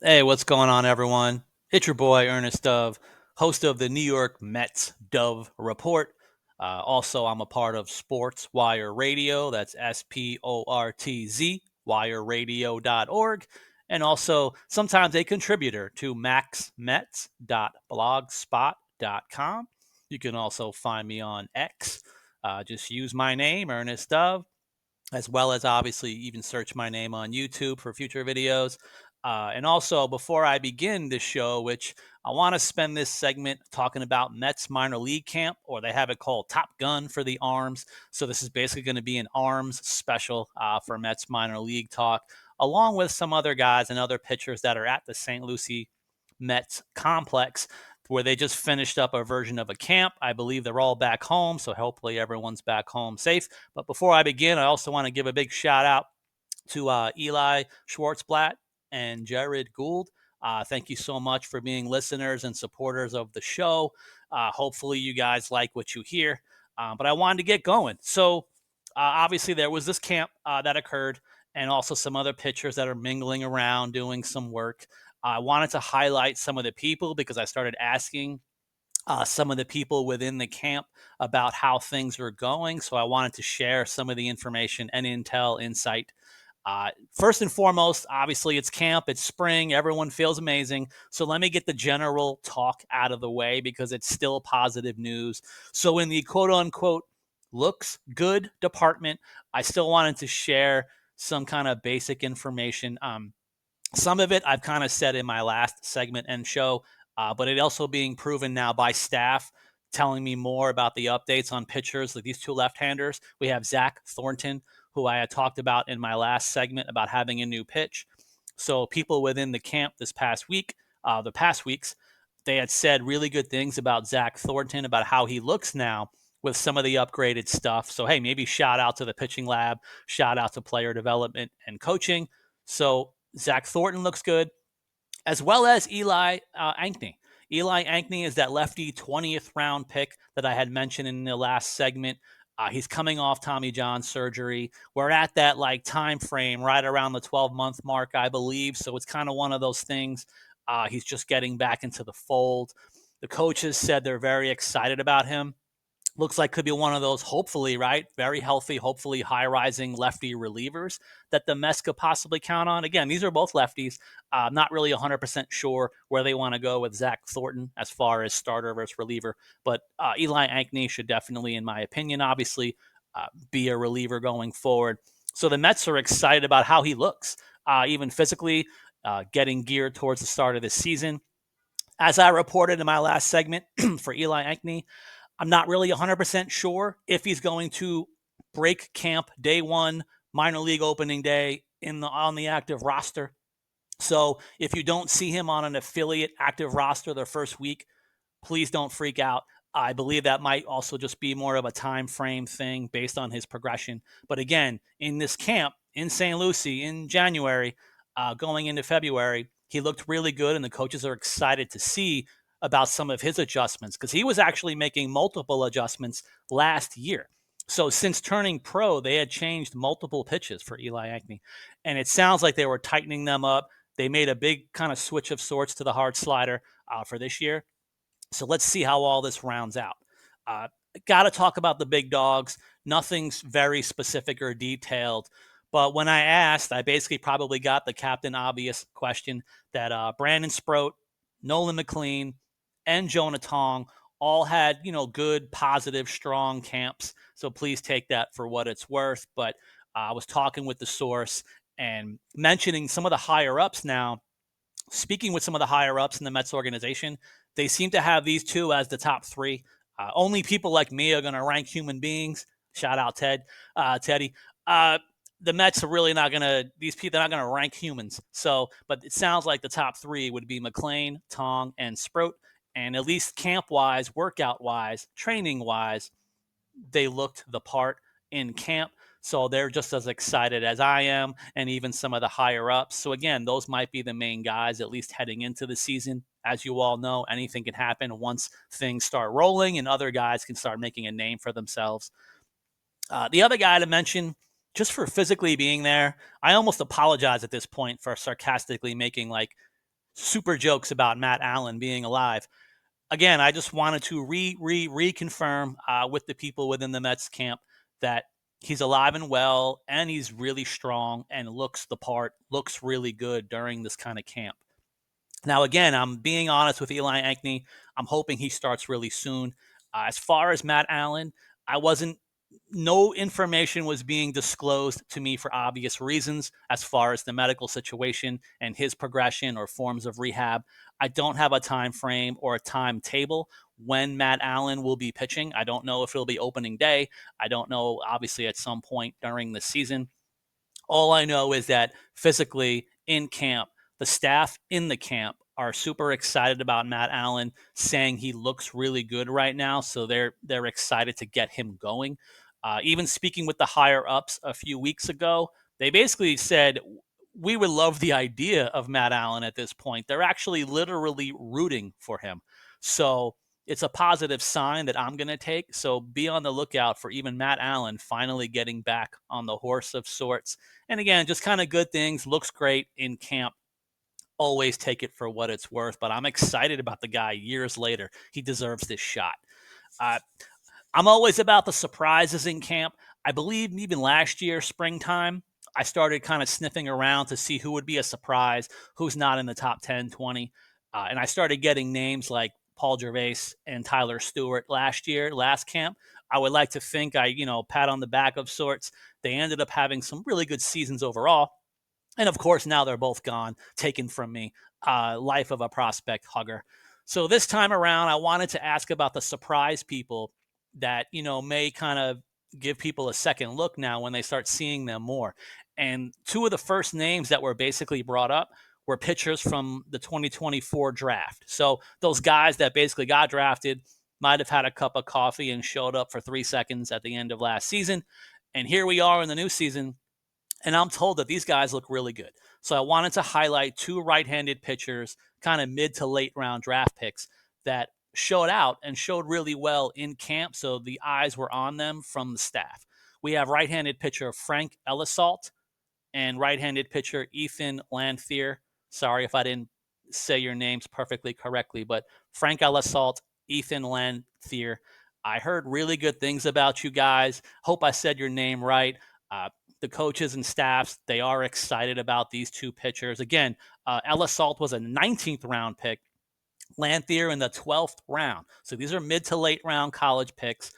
Hey, what's going on, everyone? It's your boy, Ernest Dove, host of the New York Mets Dove Report. Also, I'm a part of Sports Wire Radio. That's SPORTZ, wireradio.org. And also, sometimes a contributor to maxmets.blogspot.com. You can also find me on X. Just use my name, Ernest Dove, as well as obviously even search my name on YouTube for future videos. And also, before I begin this show, which I want to spend this segment talking about Mets minor league camp, or they have it called Top Gun for the Arms. So this is basically going to be an arms special for Mets minor league talk, along with some other guys and other pitchers that are at the St. Lucie Mets complex, where they just finished up a version of a camp. I believe they're all back home, so hopefully everyone's back home safe. But before I begin, I also want to give a big shout out to Eli Schwartzblatt and Jared Gould. Thank you so much for being listeners and supporters of the show. Hopefully, you guys like what you hear. But I wanted to get going. So, obviously, there was this camp that occurred, and also some other pitchers that are mingling around doing some work. I wanted to highlight some of the people because I started asking some of the people within the camp about how things were going. So I wanted to share some of the information and intel, insight. First and foremost, obviously, it's camp, it's spring, everyone feels amazing. So let me get the general talk out of the way because it's still positive news. So, in the quote unquote looks good department, I still wanted to share some kind of basic information. Some of it I've kind of said in my last segment and show, but it also being proven now by staff telling me more about the updates on pitchers like these two left-handers. We have Zach Thornton, who I had talked about in my last segment about having a new pitch. So people within the camp this past week, the past weeks, they had said really good things about Zach Thornton, about how he looks now with some of the upgraded stuff. So, hey, maybe shout out to the pitching lab, shout out to player development and coaching. So Zach Thornton looks good, as well as Eli Ankney. Eli Ankney is that lefty 20th round pick that I had mentioned in the last segment. He's coming off Tommy John surgery. We're at that like time frame right around the 12-month mark, I believe. So it's kind of one of those things. He's just getting back into the fold. The coaches said they're very excited about him. Looks like could be one of those, hopefully, right? Very healthy, hopefully high rising lefty relievers that the Mets could possibly count on. Again, these are both lefties. Not really 100% sure where they want to go with Zach Thornton as far as starter versus reliever, but Eli Ankney should definitely, in my opinion, obviously be a reliever going forward. So the Mets are excited about how he looks, even physically, getting geared towards the start of this season. As I reported in my last segment for Eli Ankney, I'm not really 100% sure if he's going to break camp day one, minor league opening day on the active roster. So if you don't see him on an affiliate active roster the first week, please don't freak out. I believe that might also just be more of a time frame thing based on his progression. But again, in this camp in St. Lucie in January, going into February, he looked really good, and the coaches are excited to see about some of his adjustments because he was actually making multiple adjustments last year. So since turning pro, they had changed multiple pitches for Eli Ankney, and it sounds like they were tightening them up. They made a big kind of switch of sorts to the hard slider for this year. So let's see how all this rounds out. Uh, Got to talk about the big dogs. Nothing's very specific or detailed. But when I asked, I basically probably got the Captain Obvious question that Brandon Sproat, Nolan McLean, and Jonah Tong all had, good, positive, strong camps. So please take that for what it's worth. But I was talking with the source and mentioning some of the higher ups now. Speaking with some of the higher ups in the Mets organization, they seem to have these two as the top three. Only people like me are going to rank human beings. Shout out Teddy. The Mets are really not going to, these people, they're not going to rank humans. So, but it sounds like the top three would be McLean, Tong, and Sproat. And at least camp wise, workout wise, training wise, they looked the part in camp. So they're just as excited as I am, and even some of the higher ups. So again, those might be the main guys, at least heading into the season. As you all know, anything can happen once things start rolling, and other guys can start making a name for themselves. The other guy to mention, just for physically being there, I almost apologize at this point for sarcastically making like super jokes about Matt Allen being alive. Again, I just wanted to reconfirm with the people within the Mets camp that he's alive and well, and he's really strong and looks the part, looks really good during this kind of camp. Now, again, I'm being honest with Eli Ankney. I'm hoping he starts really soon. As far as Matt Allen, I wasn't. No information was being disclosed to me for obvious reasons as far as the medical situation and his progression or forms of rehab. I don't have a time frame or a timetable when Matt Allen will be pitching. I don't know if it'll be opening day. I don't know, obviously, at some point during the season. All I know is that physically in camp, the staff in the camp are super excited about Matt Allen, saying he looks really good right now. So they're excited to get him going. Even speaking with the higher ups a few weeks ago, they basically said we would love the idea of Matt Allen at this point. They're actually literally rooting for him. So it's a positive sign that I'm going to take. So be on the lookout for even Matt Allen finally getting back on the horse of sorts. And again, just kind of good things. Looks great in camp. Always take it for what it's worth. But I'm excited about the guy years later. He deserves this shot. Uh, I'm always about the surprises in camp. I believe even last year, springtime, I started kind of sniffing around to see who would be a surprise, who's not in the top 10, 20. And I started getting names like Paul Gervais and Tyler Stewart last camp. I would like to think pat on the back of sorts. They ended up having some really good seasons overall. And of course, now they're both gone, taken from me. Life of a prospect hugger. So this time around, I wanted to ask about the surprise people that, may kind of give people a second look now when they start seeing them more. And two of the first names that were basically brought up were pitchers from the 2024 draft. So those guys that basically got drafted might have had a cup of coffee and showed up for 3 seconds at the end of last season. And here we are in the new season, and I'm told that these guys look really good. So I wanted to highlight two right-handed pitchers, kind of mid to late round draft picks that showed out and showed really well in camp. So the eyes were on them from the staff. We have right-handed pitcher Frank Ellisalt and right-handed pitcher Ethan Lanthier. Sorry if I didn't say your names perfectly correctly, but Frank Ellisalt, Ethan Lanthier. I heard really good things about you guys. Hope I said your name right. The coaches and staffs, they are excited about these two pitchers. Again, Ellisalt was a 19th round pick, Lanthier in the 12th round. So these are mid to late round college picks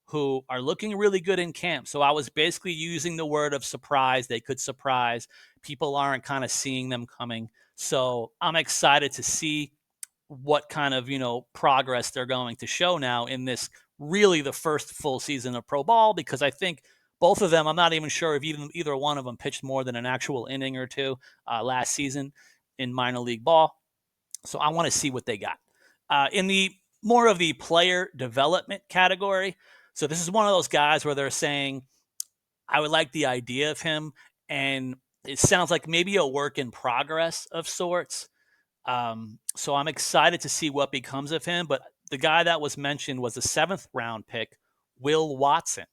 who are looking really good in camp. So I was basically using the word of surprise. They could surprise. People aren't kind of seeing them coming. So I'm excited to see what kind of, progress they're going to show now in this really the first full season of pro ball, because I think both of them, I'm not even sure if either one of them pitched more than an actual inning or two last season in minor league ball. So I want to see what they got. In the more of the player development category, so this is one of those guys where they're saying, I would like the idea of him, and it sounds like maybe a work in progress of sorts. So I'm excited to see what becomes of him. But the guy that was mentioned was the 7th round pick, Will Watson.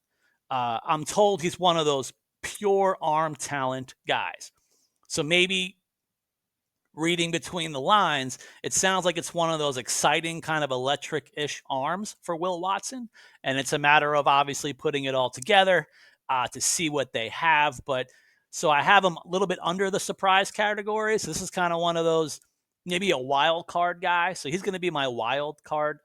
I'm told he's one of those pure arm talent guys. So maybe reading between the lines, it sounds like it's one of those exciting kind of electric-ish arms for Will Watson. And it's a matter of obviously putting it all together to see what they have. But so I have him a little bit under the surprise category. So this is kind of one of those, maybe a wild card guy. So he's going to be my wild card,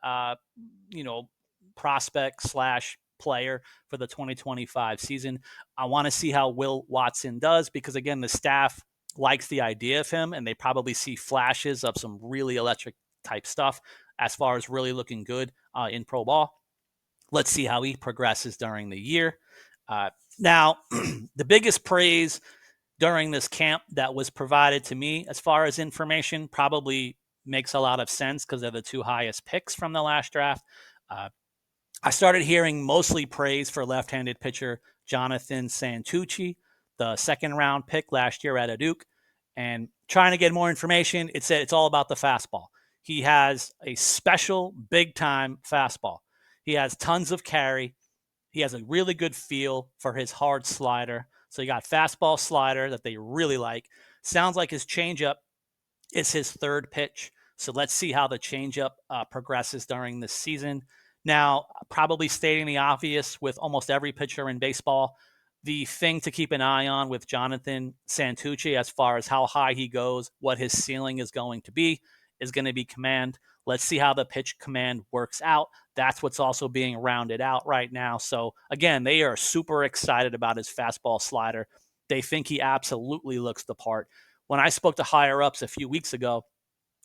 prospect slash player for the 2025 season. I want to see how Will Watson does because, again, the staff likes the idea of him, and they probably see flashes of some really electric type stuff as far as really looking good in pro ball. Let's see how he progresses during the year. Now, the biggest praise during this camp that was provided to me as far as information probably makes a lot of sense because they're the two highest picks from the last draft. I started hearing mostly praise for left-handed pitcher Jonathan Santucci, the 2nd round pick last year out of Duke, and trying to get more information. It said it's all about the fastball. He has a special big-time fastball. He has tons of carry. He has a really good feel for his hard slider. So you got fastball slider that they really like. Sounds like his changeup is his third pitch. So let's see how the changeup progresses during this season. Now, probably stating the obvious with almost every pitcher in baseball, the thing to keep an eye on with Jonathan Santucci as far as how high he goes, what his ceiling is going to be, is going to be command. Let's see how the pitch command works out. That's what's also being rounded out right now. So, again, they are super excited about his fastball slider. They think he absolutely looks the part. When I spoke to higher ups a few weeks ago,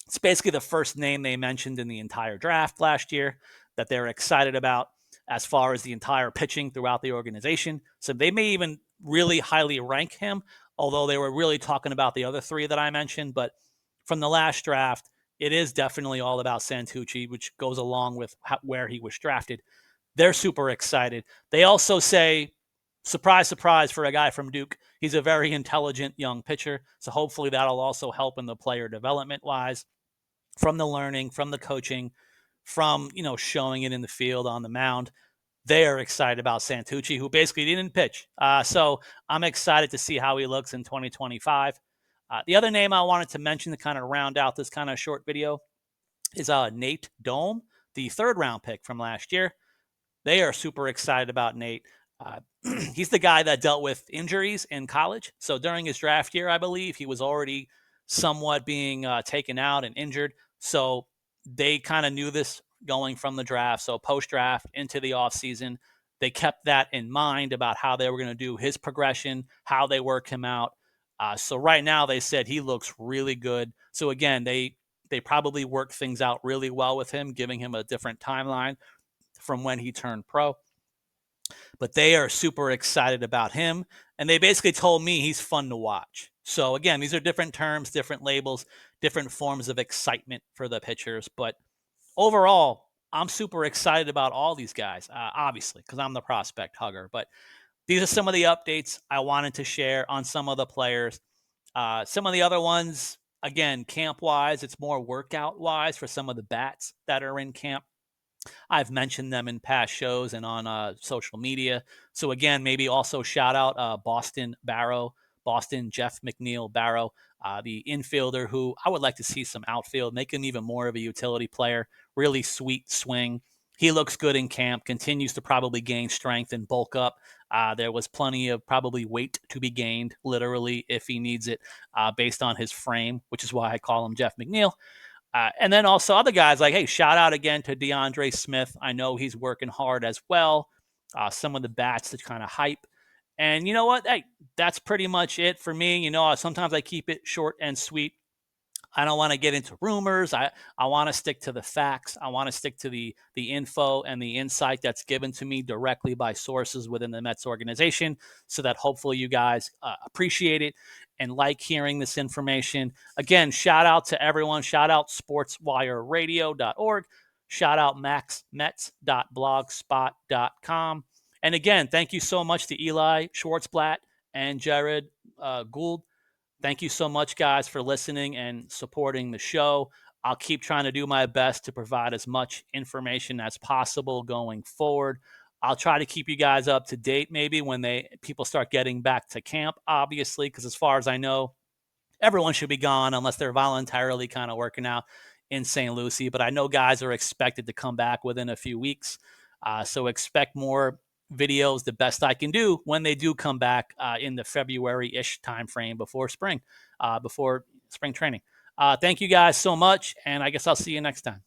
it's basically the first name they mentioned in the entire draft last year that they're excited about as far as the entire pitching throughout the organization. So they may even really highly rank him, although they were really talking about the other three that I mentioned. But from the last draft, it is definitely all about Santucci, which goes along with where he was drafted. They're super excited. They also say, surprise, surprise, for a guy from Duke, he's a very intelligent young pitcher. So hopefully that'll also help in the player development wise, from the learning, from the coaching, from, showing it in the field on the mound. They are excited about Santucci, who basically didn't pitch. So I'm excited to see how he looks in 2025. The other name I wanted to mention to kind of round out this kind of short video is Nate Dome, the third round pick from last year. They are super excited about Nate. Uh, he's the guy that dealt with injuries in college. So during his draft year, I believe he was already somewhat being taken out and injured. So they kind of knew this going from the draft. So post draft into the offseason, they kept that in mind about how they were going to do his progression, how they work him out. So right now they said he looks really good. So again, they probably work things out really well with him, giving him a different timeline from when he turned pro. But they are super excited about him. And they basically told me he's fun to watch. So again, these are different terms, different labels, different forms of excitement for the pitchers. But overall, I'm super excited about all these guys, obviously, because I'm the prospect hugger. But these are some of the updates I wanted to share on some of the players. Some of the other ones, again, camp wise, it's more workout wise for some of the bats that are in camp. I've mentioned them in past shows and on social media. So again, maybe also shout out Boston Barrow, Boston Jeff McNeil Barrow, the infielder who I would like to see some outfield, make him even more of a utility player. Really sweet swing. He looks good in camp, continues to probably gain strength and bulk up. There was plenty of probably weight to be gained, literally, if he needs it, based on his frame, which is why I call him Jeff McNeil. And then also other guys like, hey, shout out again to DeAndre Smith. I know he's working hard as well. Some of the bats to kind of hype. And you know what? Hey, that's pretty much it for me. Sometimes I keep it short and sweet. I don't want to get into rumors. I want to stick to the facts. I want to stick to the info and the insight that's given to me directly by sources within the Mets organization, so that hopefully you guys appreciate it and like hearing this information. Again, shout out to everyone. Shout out sportswireradio.org. Shout out maxmets.blogspot.com. And again, thank you so much to Eli Schwartzblatt and Jared Gould. Thank you so much, guys, for listening and supporting the show. I'll keep trying to do my best to provide as much information as possible going forward. I'll try to keep you guys up to date maybe when people start getting back to camp, obviously, because as far as I know, everyone should be gone unless they're voluntarily kind of working out in St. Lucie. But I know guys are expected to come back within a few weeks. So expect more videos, the best I can do when they do come back in the February-ish timeframe before spring training. Thank you guys so much, and I guess I'll see you next time.